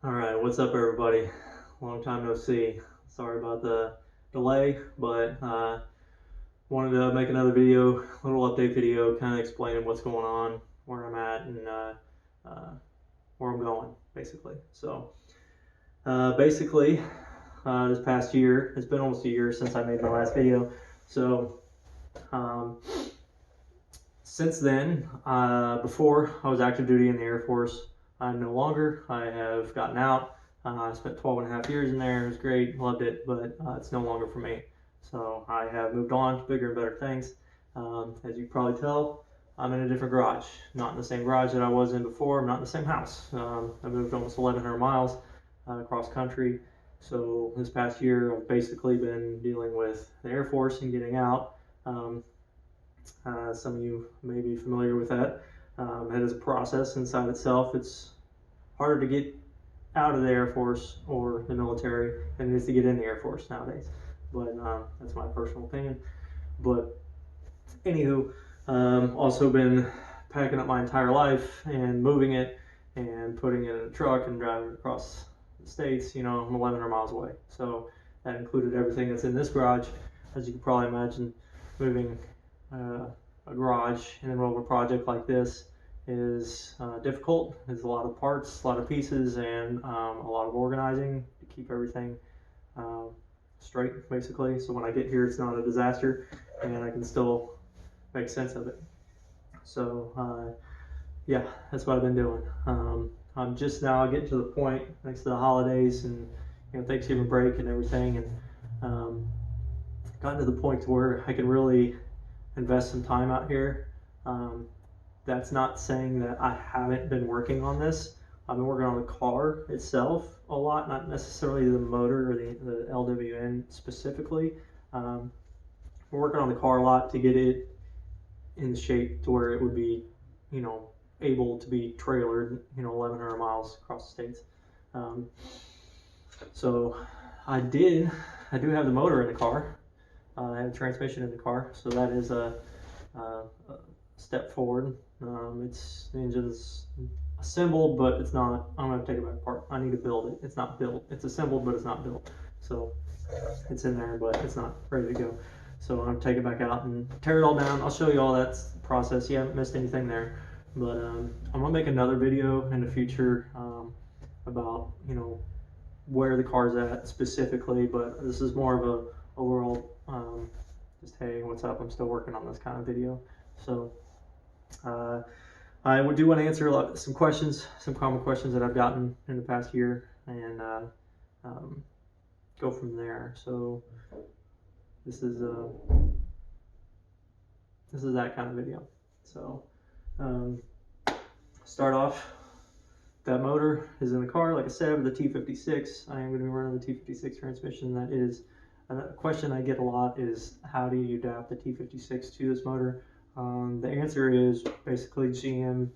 All right, what's up, everybody? Long time no see. Sorry about the delay, but wanted to make another video, little update video, kind of explaining what's going on, where I'm at, and uh, where I'm going, basically. So, basically, this past year, it's been almost a year since I made my last video. So, um, since then, before I was active duty in the Air Force, I'm no longer. I have gotten out. I spent 12 and a half years in there. It was great, loved it, but it's no longer for me. So I have moved on to bigger and better things. As you can probably tell, I'm in a different garage. Not in the same garage that I was in before. I'm not in the same house. I moved almost 1,100 miles across country. So this past year, I've basically been dealing with the Air Force and getting out. Some of you may be familiar with that. It is a process inside itself. It's harder to get out of the Air Force or the military than it is to get in the Air Force nowadays. But that's my personal opinion. But anywho, also been packing up my entire life and moving it and putting it in a truck and driving it across the states. You know, I'm 1,100 miles away. So that included everything that's in this garage. As you can probably imagine, moving a garage in the middle of a project like this is difficult. There's a lot of parts, a lot of pieces, and a lot of organizing to keep everything straight, basically. So when I get here, it's not a disaster, and I can still make sense of it. So yeah, that's what I've been doing. I'm just now getting to the point next to the holidays and Thanksgiving break and everything, and gotten to the point to where I can really invest some time out here. That's not saying that I haven't been working on this. I've been working on the car itself a lot, not necessarily the motor or the LWN specifically. We're working on the car a lot to get it in shape to where it would be, able to be trailered, 1,100 miles across the states. So I do have the motor in the car. I have a transmission in the car, so that is a step forward. The engine's assembled, but it's not. I'm gonna take it back apart. I need to build it. It's not built. It's assembled, but it's not built. So it's in there, but it's not ready to go. So I'm gonna take it back out and tear it all down. I'll show you all that process. You haven't missed anything there. But I'm gonna make another video in the future about where the car's at specifically. But this is more of a overall just hey, what's up? I'm still working on this kind of video. So I do want to answer some questions, some common questions that I've gotten in the past year, and go from there. So this is that kind of video. So start off. That motor is in the car, like I said, with the T56. I am going to be running the T56 transmission. That is a question I get a lot: is how do you adapt the T56 to this motor? The answer is basically GM,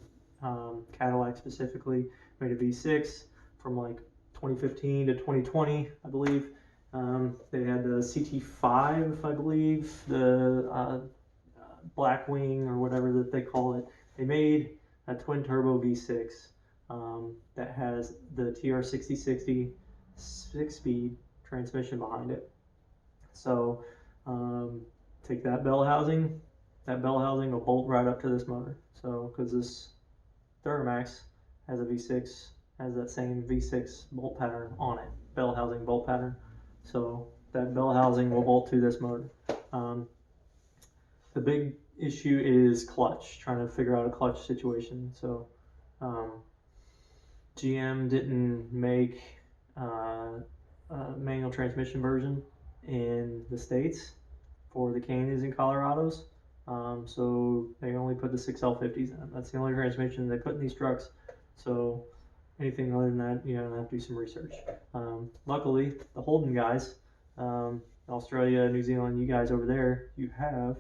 Cadillac specifically, made a V6 from like 2015 to 2020, I believe. They had the CT5, I believe, the Blackwing or whatever that they call it. They made a twin turbo V6 that has the TR6060 6-speed transmission behind it. So take that bell housing. That bell housing will bolt right up to this motor. So because this Duramax has a V6, has that same V6 bolt pattern on it, bell housing bolt pattern. So that bell housing will bolt to this motor. The big issue is clutch, trying to figure out a clutch situation. So GM didn't make a manual transmission version in the States for the Canyons and Colorados. So they only put the 6L50s in. That's the only transmission they put in these trucks. So anything other than that, you have to do some research. Luckily, the Holden guys, Australia, New Zealand, you guys over there, you have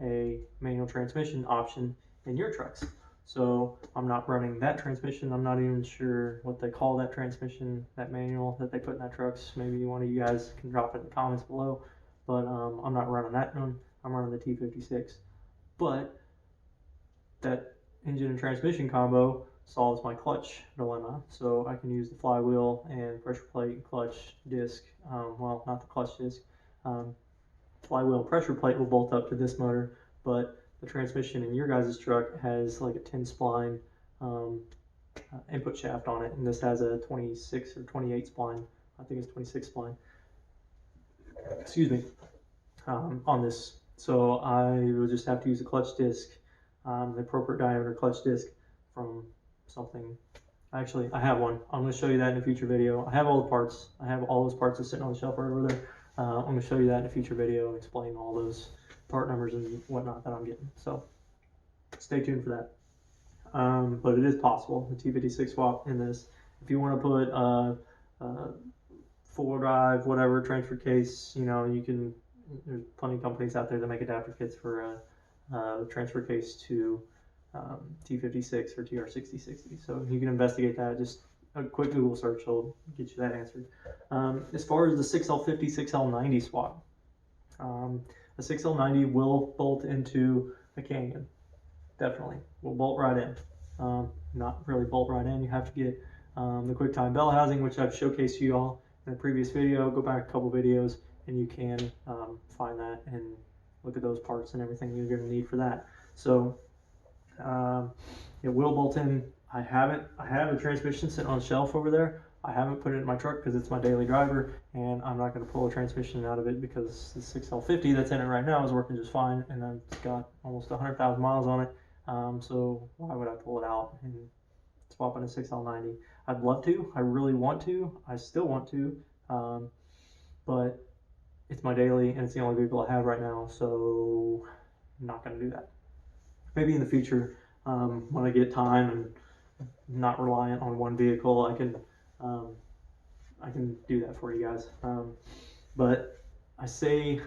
a manual transmission option in your trucks. So I'm not running that transmission. I'm not even sure what they call that transmission, that manual that they put in that trucks. Maybe one of you guys can drop it in the comments below. But I'm not running that one. I'm running the T56. But that engine and transmission combo solves my clutch dilemma. So I can use the flywheel and pressure plate and clutch disc. Well, not the clutch disc. Flywheel and pressure plate will bolt up to this motor, but the transmission in your guys' truck has like a 10 spline input shaft on it, and this has a 26 or 28 spline. I think it's 26 spline. Excuse me. On this. So I will just have to use a clutch disc, the appropriate diameter clutch disc from something. Actually, I have one. I'm going to show you that in a future video. I have all the parts. I have all those parts that's sitting on the shelf right over there. I'm going to show you that in a future video and explain all those part numbers and whatnot that I'm getting. So stay tuned for that. But it is possible, the T56 swap in this. If you want to put full drive, whatever, transfer case, you know, you can, there's plenty of companies out there that make adapter kits for transfer case to T56 or TR6060. So you can investigate that. Just a quick Google search will get you that answered. As far as the 6L50, 6L90 swap, the 6L90 will bolt into a Canyon. Definitely. Will bolt right in. Not really bolt right in. You have to get the QuickTime bell housing, which I've showcased to you all in a previous video. Go back a couple videos and you can find that and look at those parts and everything you're going to need for that. So it will bolt in. I have a transmission sitting on the shelf over there. I haven't put it in my truck because it's my daily driver, and I'm not going to pull a transmission out of it because the 6L50 that's in it right now is working just fine, and it's got almost 100,000 miles on it. So why would I pull it out and swap in a 6L90? I'd love to. I really want to. I still want to, but it's my daily, and it's the only vehicle I have right now, so I'm not going to do that. Maybe in the future, when I get time and not reliant on one vehicle, I can do that for you guys. But I say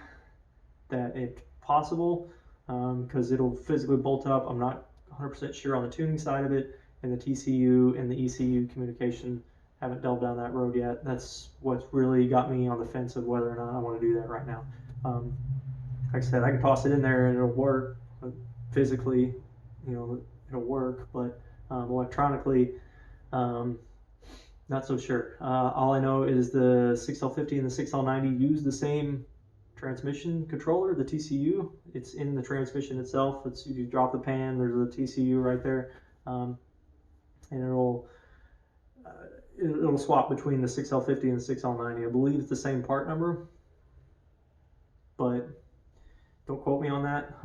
that it's possible because it'll physically bolt up. I'm not 100% sure on the tuning side of it, and the TCU and the ECU communication. Haven't delved down that road yet. That's what's really got me on the fence of whether or not I want to do that right now. Like I said, I can toss it in there and it'll work. Physically, you know, it'll work, but electronically, not so sure. All I know is the 6L50 and the 6L90 use the same transmission controller, the TCU. It's in the transmission itself. It's, you drop the pan, there's a TCU right there, and it'll swap between the 6L50 and the 6L90. I believe it's the same part number, but don't quote me on that.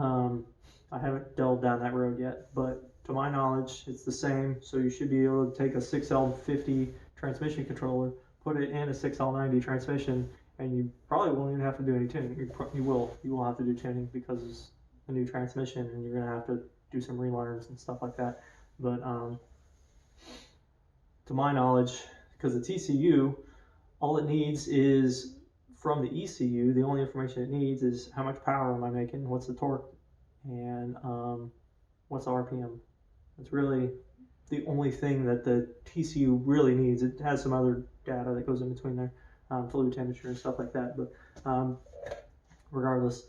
I haven't delved down that road yet, but to my knowledge, it's the same. So you should be able to take a 6L50 transmission controller, put it in a 6L90 transmission, and you probably won't even have to do any tuning. You will have to do tuning because it's a new transmission, and you're gonna have to do some relearns and stuff like that. But to my knowledge, because the TCU, all it needs is from the ECU, the only information it needs is how much power am I making, what's the torque, and what's the RPM. It's really the only thing that the TCU really needs. It has some other data that goes in between there, fluid temperature and stuff like that, but regardless,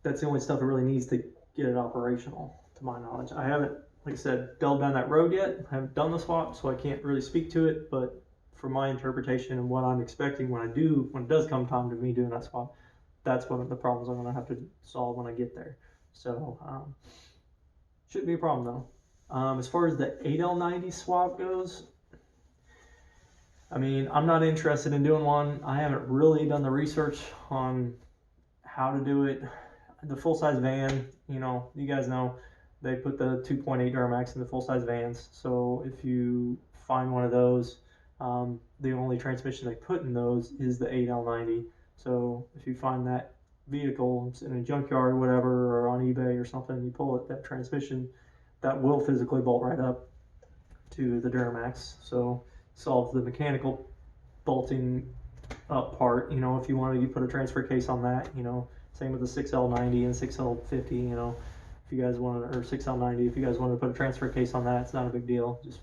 that's the only stuff it really needs to get it operational, to my knowledge. I haven't, like I said, delved down that road yet. I haven't done the swap, so I can't really speak to it, but from my interpretation and what I'm expecting when it does come time to me doing that swap, that's one of the problems I'm going to have to solve when I get there. So shouldn't be a problem though. As far as the 8L90 swap goes, I mean, I'm not interested in doing one. I haven't really done the research on how to do it. The full-size van, you know, you guys know, they put the 2.8 Duramax in the full-size vans. So if you find one of those, the only transmission they put in those is the 8L90. So if you find that vehicle, it's in a junkyard or whatever, or on eBay or something, you pull it, that transmission, that will physically bolt right up to the Duramax. So solves the mechanical bolting up part. You know, if you wanted to put a transfer case on that, you know, same with the 6L90 and 6L50, you know, if you guys wanted, or 6L90, if you guys wanted to put a transfer case on that, it's not a big deal. Just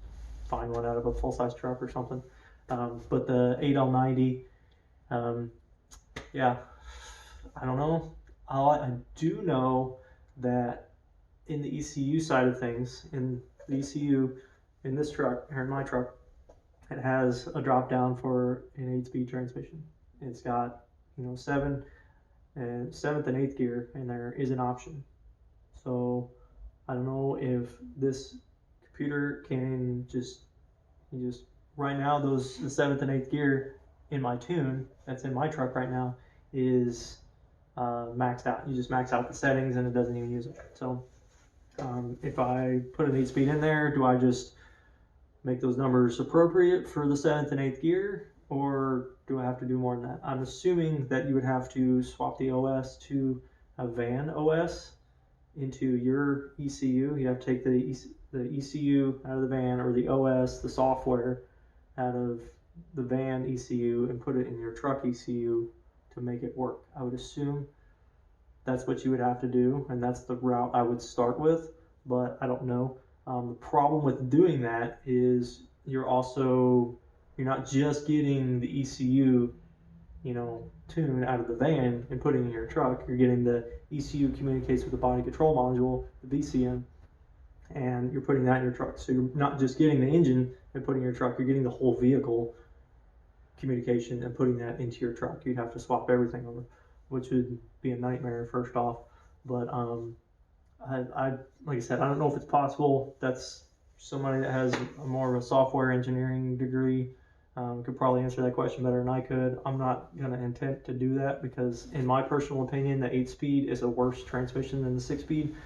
find one out of a full-size truck or something. But the 8L90, yeah, I don't know. I do know that in the ECU side of things, in the ECU in this truck, or in my truck, it has a drop down for an 8-speed transmission. It's got, you know, 7th and 8th gear, and there is an option. So I don't know if this computer can just right now, the 7th and 8th gear in my tune that's in my truck right now is maxed out. You just max out the settings and it doesn't even use it. So if I put an 8-speed in there, do I just make those numbers appropriate for the 7th and 8th gear, or do I have to do more than that? I'm assuming that you would have to swap the OS to a van OS into your ECU. You have to take the ECU out of the van, or the OS, the software, out of the van ECU and put it in your truck ECU to make it work. I would assume that's what you would have to do, and that's the route I would start with, but I don't know. The problem with doing that is you're not just getting the ECU, you know, tune out of the van and putting in your truck. You're getting the ECU communicates with the body control module, the BCM, and you're putting that in your truck. So you're not just getting the engine and putting in your truck, you're getting the whole vehicle communication and putting that into your truck. You'd have to swap everything over, which would be a nightmare first off. But I like I said, I don't know if it's possible. That's somebody that has more of a software engineering degree could probably answer that question better than I could. I'm not going to intend to do that because, in my personal opinion, the 8-speed is a worse transmission than the 6-speed.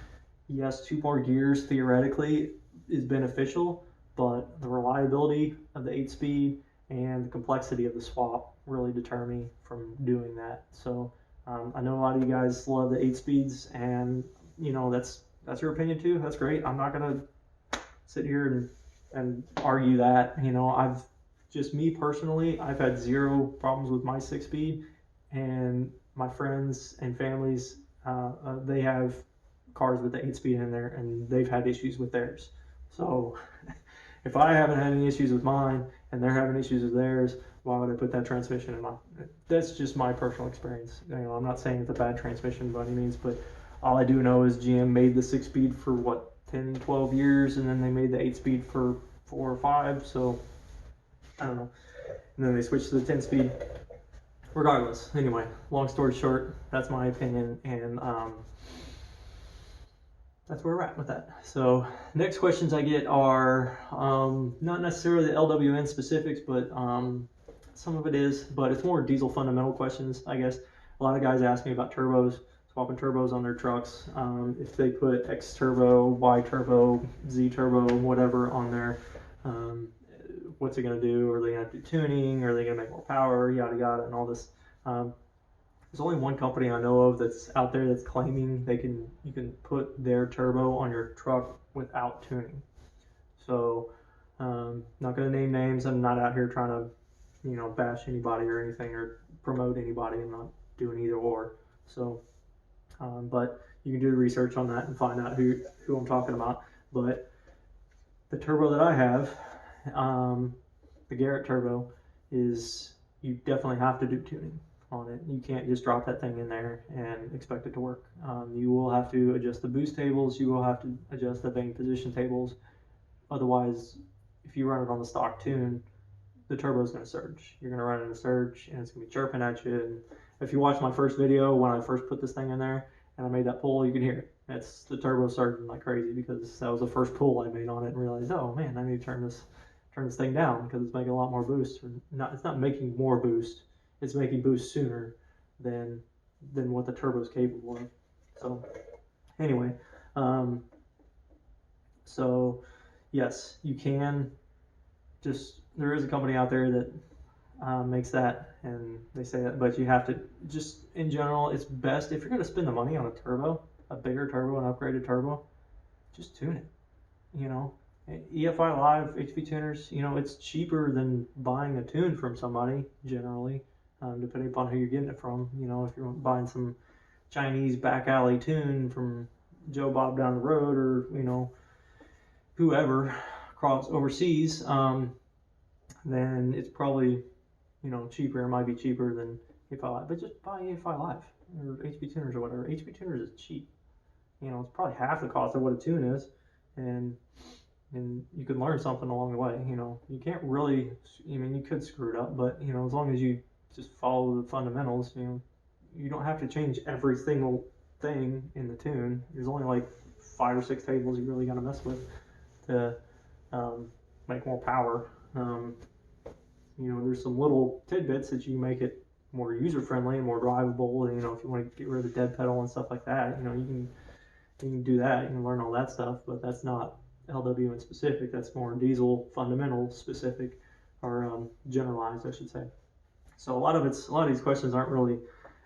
Yes, 2 more gears theoretically is beneficial, but the reliability of the 8-speed and the complexity of the swap really deter me from doing that. So I know a lot of you guys love the 8-speeds, and you know that's your opinion too. That's great. I'm not gonna sit here and argue that. You know, me personally, I've had 0 problems with my 6-speed, and my friends and families, they have cars with the 8-speed in there, and they've had issues with theirs. So if I haven't had any issues with mine and they're having issues with theirs, why would I put that transmission in mine? That's just my personal experience. You know, I'm not saying it's a bad transmission by any means, but all I do know is GM made the 6-speed for what, 10, 12 years, and then they made the 8-speed for 4 or 5. So I don't know. And then they switched to the 10-speed. Regardless, anyway, long story short, that's my opinion, and that's where we're at with that. So next questions I get are not necessarily the LWN specifics, but some of it is, but it's more diesel fundamental questions, I guess. A lot of guys ask me about turbos, swapping turbos on their trucks. If they put X turbo, Y turbo, Z turbo, whatever on there, what's it going to do? Are they going to do tuning? Are they going to make more power? Yada yada, and all this. There's only one company I know of that's out there that's claiming you can put their turbo on your truck without tuning. So not going to name names. I'm not out here trying to, you know, bash anybody or anything or promote anybody. I'm not doing either or. So, but you can do the research on that and find out who I'm talking about. But the turbo that I have, the Garrett turbo, is you definitely have to do tuning on it. You can't just drop that thing in there and expect it to work. You will have to adjust the boost tables. You will have to adjust the vane position tables. Otherwise, if you run it on the stock tune, the turbo is going to surge. You're going to run it in a surge, and it's going to be chirping at you. And if you watch my first video when I first put this thing in there and I made that pull, you can hear it. That's the turbo surging like crazy, because that was the first pull I made on it and realized, oh man, I need to turn this thing down because it's making a lot more boost. It's not making more boost. It's making boost sooner than what the turbo is capable of. So anyway, so yes, you can there is a company out there that makes that, and they say that, but you have to just, in general, it's best if you're going to spend the money on a bigger turbo, an upgraded turbo, just tune it. You know, EFI Live, HP tuners, you know, it's cheaper than buying a tune from somebody generally. Depending upon who you're getting it from. You know, if you're buying some Chinese back alley tune from Joe Bob down the road, or, you know, whoever across overseas, then it's probably, you know, cheaper. It might be cheaper than EFI Live, but just buy EFI Live or HP tuners or whatever. HP tuners is cheap. You know, it's probably half the cost of what a tune is, and and you could learn something along the way. You know, you can't really, I mean, you could screw it up, but you know, as long as you just follow the fundamentals, you know, you don't have to change every single thing in the tune. There's only like 5 or 6 tables you really got to mess with to make more power. You know, there's some little tidbits that you can make it more user friendly and more drivable. And you know, if you want to get rid of the dead pedal and stuff like that, you know, you can do that. You can learn all that stuff, but that's not LWN specific. That's more diesel fundamental specific, or generalized, I should say. So a lot of these questions aren't really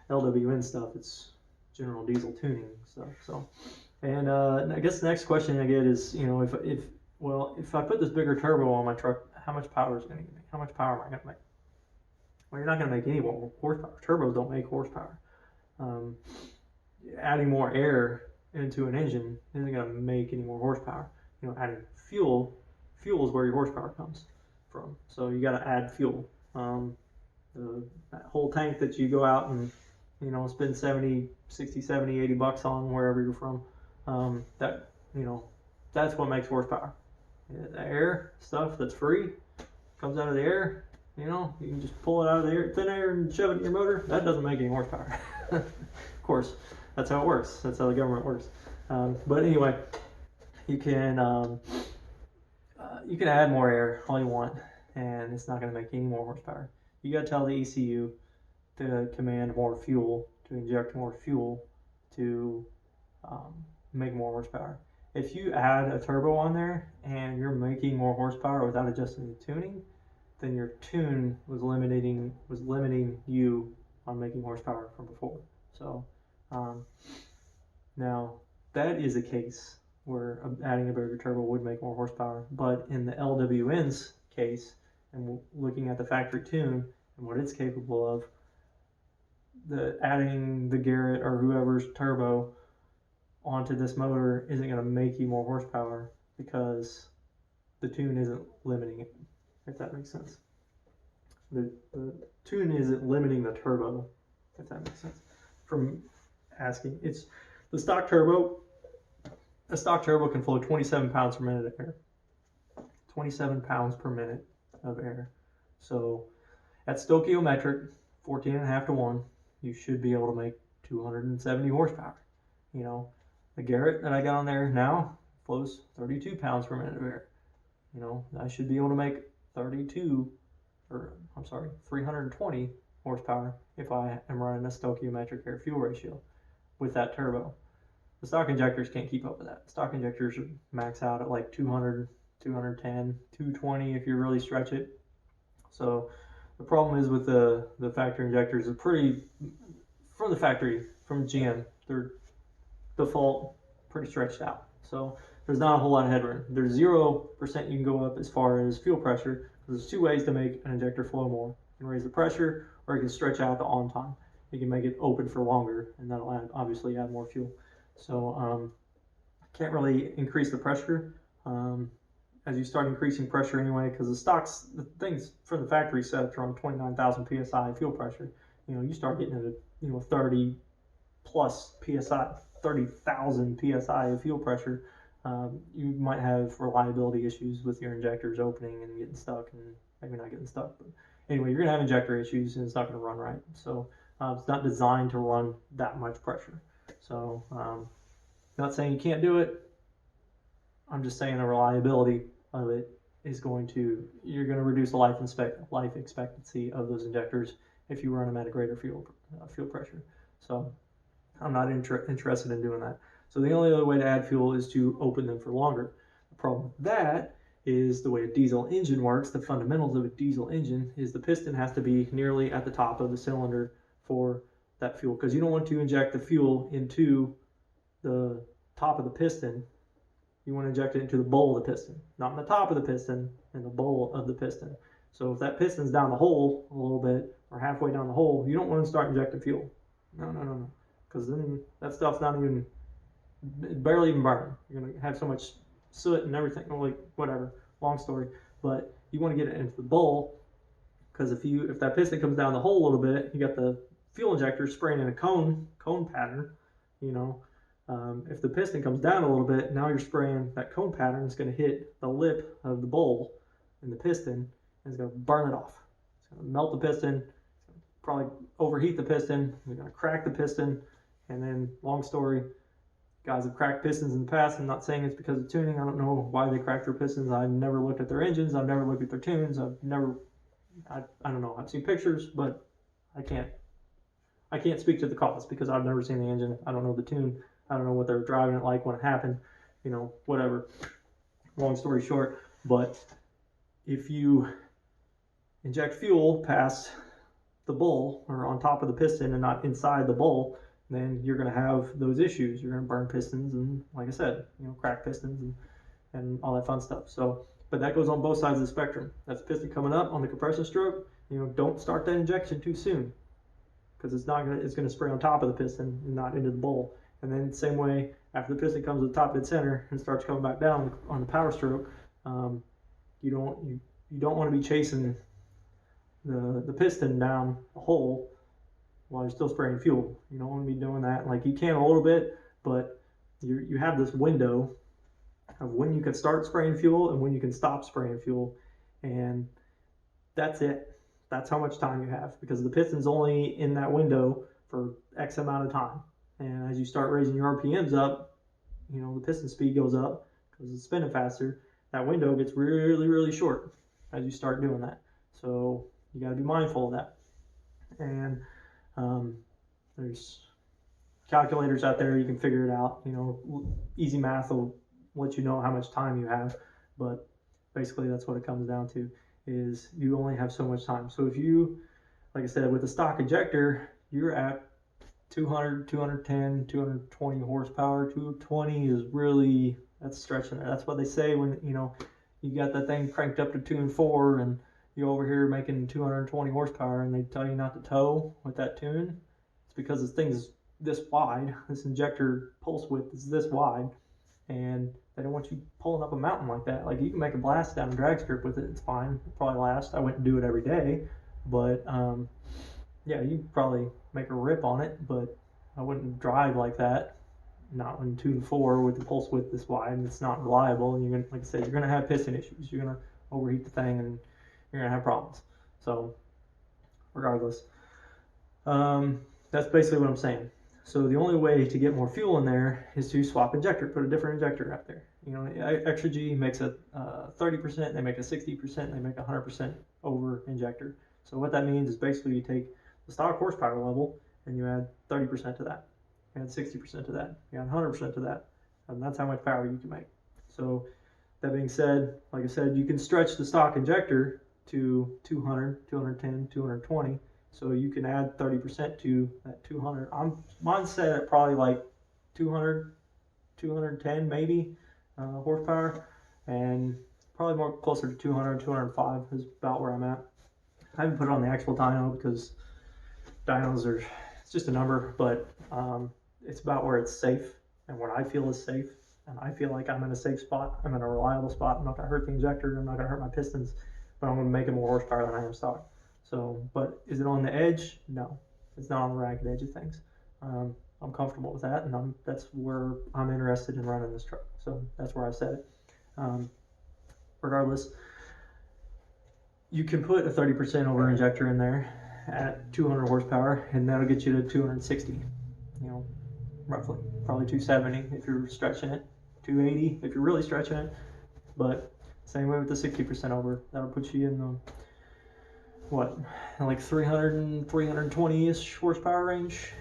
LWN stuff. It's general diesel tuning stuff. So, and I guess the next question I get is, you know, if I put this bigger turbo on my truck, how much power is it going to give me? How much power am I going to make? Well, you're not going to make any more horsepower. Turbos don't make horsepower. Adding more air into an engine isn't going to make any more horsepower. You know, adding fuel is where your horsepower comes from. So you got to add fuel. That whole tank that you go out and, you know, spend 60, 70, 80 bucks on wherever you're from, that, you know, that's what makes horsepower. The air stuff that's free comes out of the air. You know, you can just pull it out of the air, thin air, and shove it in your motor. That doesn't make any horsepower. Of course, that's how it works. That's how the government works. But anyway, you can add more air all you want, and it's not going to make any more horsepower. You got to tell the ECU to command more fuel, to inject more fuel, to make more horsepower. If you add a turbo on there and you're making more horsepower without adjusting the tuning, then your tune was limiting you on making horsepower from before. So now that is a case where adding a bigger turbo would make more horsepower, but in the LWN's case, and looking at the factory tune and what it's capable of, adding the Garrett or whoever's turbo onto this motor isn't going to make you more horsepower because the tune isn't limiting it, if that makes sense. The tune isn't limiting the turbo, if that makes sense. From asking, it's the stock turbo. A stock turbo can flow 27 pounds per minute of air. 27 pounds per minute of air. So at stoichiometric, 14.5 to 1, you should be able to make 270 horsepower. You know, the Garrett that I got on there now flows 32 pounds per minute of air. You know, I should be able to make 320 horsepower if I am running a stoichiometric air fuel ratio with that turbo. The stock injectors can't keep up with that. Stock injectors should max out at like 200, 210, 220 if you really stretch it. So the problem is with the factory injectors, are pretty, from the factory, from GM, they're default pretty stretched out. So there's not a whole lot of headroom. There's 0% you can go up as far as fuel pressure. There's 2 ways to make an injector flow more. You can raise the pressure, or you can stretch out the on time. You can make it open for longer, and that'll obviously add more fuel. So can't really increase the pressure as you start increasing pressure anyway, because the things from the factory set to around 29,000 psi fuel pressure. You know, you start getting into 30 plus psi, 30,000 psi of fuel pressure. You might have reliability issues with your injectors opening and getting stuck, and maybe not getting stuck. But anyway, you're gonna have injector issues, and it's not gonna run right. So it's not designed to run that much pressure. So not saying you can't do it. I'm just saying the reliability of it is you're going to reduce the life expectancy of those injectors if you run them at a greater fuel pressure. So I'm not interested in doing that. So the only other way to add fuel is to open them for longer. The problem with that is the way a diesel engine works. The fundamentals of a diesel engine is the piston has to be nearly at the top of the cylinder for that fuel, because you don't want to inject the fuel into the top of the piston. You want to inject it into the bowl of the piston, not in the top of the piston, in the bowl of the piston. So if that piston's down the hole a little bit, or halfway down the hole, you don't want to start injecting fuel. No. Because then that stuff's barely even burning. You're going to have so much soot and everything, like whatever, long story. But you want to get it into the bowl, because if that piston comes down the hole a little bit, you got the fuel injector spraying in a cone pattern, If the piston comes down a little bit, now you're spraying, that cone pattern is going to hit the lip of the bowl in the piston, and it's going to burn it off. It's going to melt the piston, probably overheat the piston, you're going to crack the piston, and then, long story, guys have cracked pistons in the past. I'm not saying it's because of tuning. I don't know why they cracked their pistons. I've never looked at their engines. I've never looked at their tunes. I don't know. I've seen pictures, but I can't speak to the cause because I've never seen the engine. I don't know the tune. I don't know what they were driving it like when it happened. Whatever. Long story short, but if you inject fuel past the bowl or on top of the piston and not inside the bowl, then you're going to have those issues. You're going to burn pistons and, like I said, crack pistons and all that fun stuff. So, but that goes on both sides of the spectrum. That's piston coming up on the compression stroke. Don't start that injection too soon because it's going to spray on top of the piston and not into the bowl. And then same way, after the piston comes to the top dead center and starts coming back down on the power stroke, you don't want to be chasing the piston down a hole while you're still spraying fuel. You don't want to be doing that. Like, you can a little bit, but you have this window of when you can start spraying fuel and when you can stop spraying fuel, and that's it. That's how much time you have, because the piston's only in that window for X amount of time. And as you start raising your RPMs up, the piston speed goes up because it's spinning faster. That window gets really, really short as you start doing that. So you got to be mindful of that. And there's calculators out there, you can figure it out. Easy math will let you know how much time you have, but basically that's what it comes down to, is you only have so much time. So if you, like I said, with a stock injector, you're at 200, 210, 220 horsepower. 220 is really, that's stretching it. That's what they say when you got that thing cranked up to 2 and 4 and you over here making 220 horsepower, and they tell you not to tow with that tune. It's because this thing's this wide. This injector pulse width is this wide, and they don't want you pulling up a mountain like that. Like, you can make a blast down a drag strip with it. It's fine. It'll probably last. I wouldn't do it every day, but yeah, you probably make a rip on it, but I wouldn't drive like that. Not when 2 and 4 with the pulse width this wide, and it's not reliable. And you're gonna, like I said, you're gonna have piston issues. You're gonna overheat the thing, and you're gonna have problems. So, regardless, that's basically what I'm saying. So the only way to get more fuel in there is to swap injector, put a different injector out there. Extra G makes a 30%, they make a 60%, they make a 100% over injector. So what that means is basically you take the stock horsepower level and you add 30% to that, you add 60% to that, you add 100% to that, and that's how much power you can make. So that being said, like I said, you can stretch the stock injector to 200, 210, 220. So you can add 30% to that 200. Mine's set at probably like 200, 210 maybe horsepower, and probably more closer to 200, 205 is about where I'm at. I haven't put it on the actual dyno because dynos are, it's just a number, but it's about where it's safe and what I feel is safe. And I feel like I'm in a safe spot. I'm in a reliable spot. I'm not going to hurt the injector. I'm not going to hurt my pistons, but I'm going to make it more horsepower than I am stock. So, but is it on the edge? No, it's not on the ragged edge of things. I'm comfortable with that, and that's where I'm interested in running this truck. So that's where I set it. Regardless, you can put a 30% over injector in there at 200 horsepower, and that'll get you to 260. Roughly, probably 270 if you're stretching it, 280 if you're really stretching it. But same way with the 60% over, that'll put you in the like 300 and 320-ish horsepower range,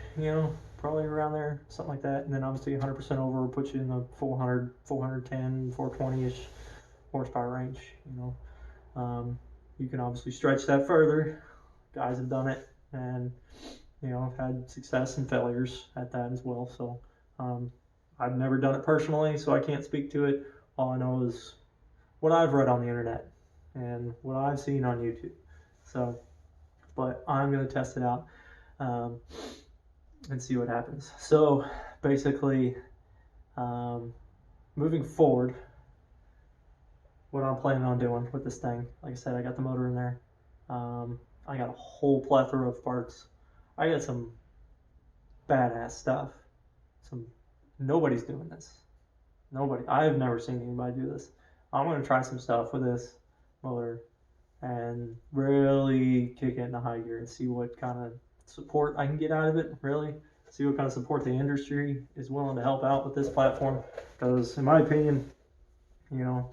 probably around there, something like that. And then obviously 100% over will put you in the 400, 410, 420-ish horsepower range. You can obviously stretch that further. Guys have done it, and I've had success and failures at that as well. So I've never done it personally, so I can't speak to it. All I know is what I've read on the internet and what I've seen on YouTube. So, but I'm going to test it out and see what happens. So basically, moving forward, what I'm planning on doing with this thing, like I said, I got the motor in there. I got a whole plethora of parts. I got some badass stuff, some Nobody's doing this. Nobody. I've never seen anybody do this. I'm gonna try some stuff with this motor and really kick it into high gear and see what kind of support I can get out of it. Really see what kind of support the industry is willing to help out with this platform. Because in my opinion, you know,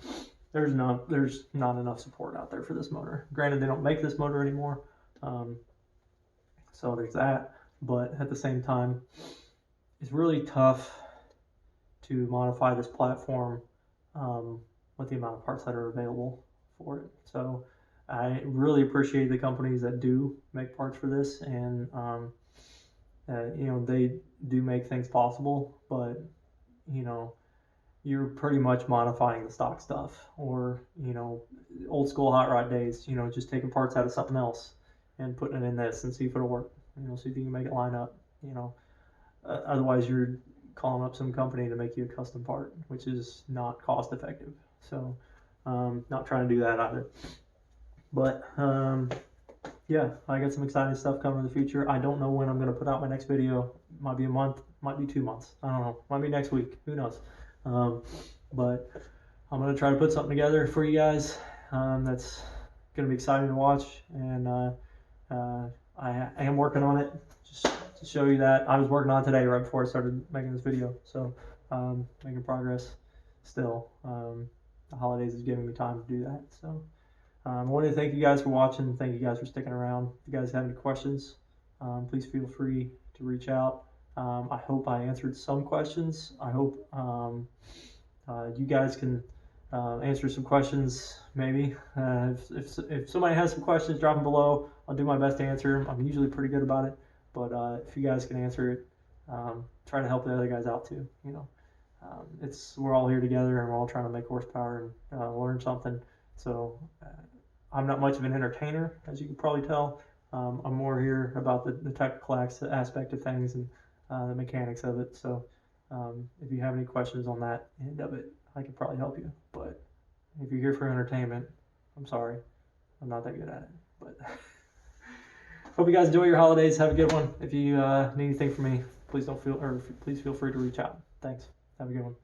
there's not enough support out there for this motor. Granted, they don't make this motor anymore, so there's that. But at the same time, it's really tough to modify this platform with the amount of parts that are available for it. So I really appreciate the companies that do make parts for this, and you know, they do make things possible, but you know, you're pretty much modifying the stock stuff, or you know, old school hot rod days, you know, just taking parts out of something else and putting it in this and see if it'll work, you know, see if you can make it line up, you know. Otherwise you're calling up some company to make you a custom part, which is not cost effective. So not trying to do that either. But yeah, I got some exciting stuff coming in the future. I don't know when I'm going to put out my next video. Might be a month, might be 2 months. I don't know. Might be next week. Who knows? But I'm going to try to put something together for you guys that's going to be exciting to watch. And I am working on it, just to show you that. I was working on it today right before I started making this video. So making progress still. The holidays is giving me time to do that. So I wanted to thank you guys for watching. Thank you guys for sticking around. If you guys have any questions, please feel free to reach out. I hope I answered some questions. I hope you guys can answer some questions maybe. If somebody has some questions, drop them below. I'll do my best to answer them. I'm usually pretty good about it. But if you guys can answer it, try to help the other guys out too. You know, we're all here together and we're all trying to make horsepower and learn something. So I'm not much of an entertainer, as you can probably tell. I'm more here about the technical aspect of things and the mechanics of it. So if you have any questions on that end of it, I could probably help you. But if you're here for entertainment, I'm sorry, I'm not that good at it. But hope you guys enjoy your holidays. Have a good one. If you need anything from me, please feel free to reach out. Thanks. Have a good one.